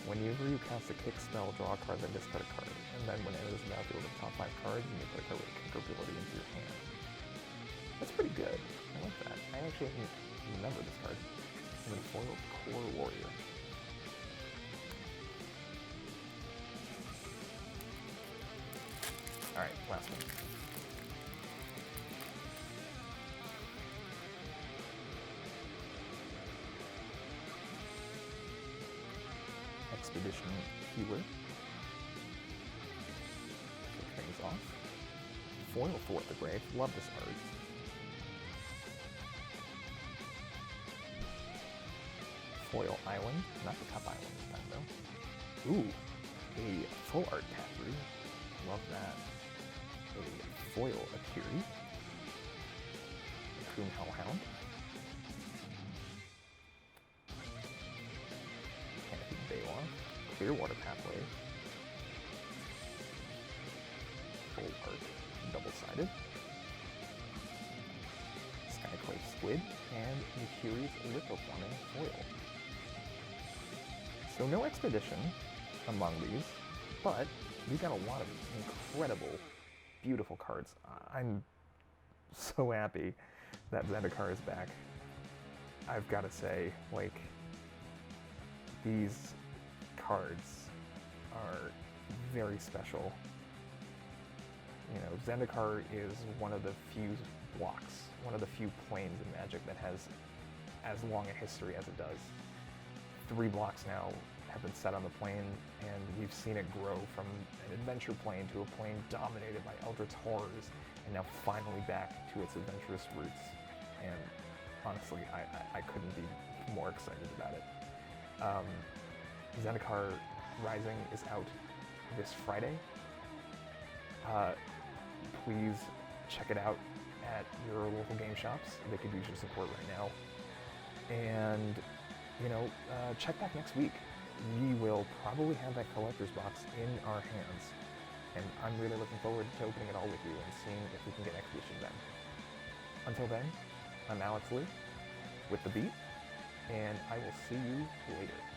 S1: Whenever you cast a kick spell, draw a card, then discard a card. And then when it enters the battlefield of the top 5 cards, you may put a card with kick ability into your hand. That's pretty good. I like that. I actually didn't remember this card. And then foil Core Warrior. Alright, last one. Expedition Healer. Kick things off. Foil Fort the Grave. Love this art. Foil Island. Not the Cup Island this time though. Ooh. A full art Taproot. Love that. A foil Akiri. A Coon Hellhound. Canopy Baylor. Clearwater Pathway. Full art double-sided. Skyclave Squid. And Akiri's Lithoforming foil. So no expedition among these, but we got a lot of incredible, beautiful cards. I'm so happy that Zendikar is back. I've got to say, like, these cards are very special. You know, Zendikar is one of the few blocks, one of the few planes in Magic that has as long a history as it does. 3 blocks now have been set on the plane, and we've seen it grow from an adventure plane to a plane dominated by Eldritch horrors, and now finally back to its adventurous roots. And honestly, I couldn't be more excited about it. Zendikar Rising is out this Friday. Please check it out. at your local game shops. They could use your support right now. And, you know, check back next week. We will probably have that collector's box in our hands. And I'm really looking forward to opening it all with you and seeing if we can get Expedition then. Until then, I'm Alex Lee with The Beat, and I will see you later.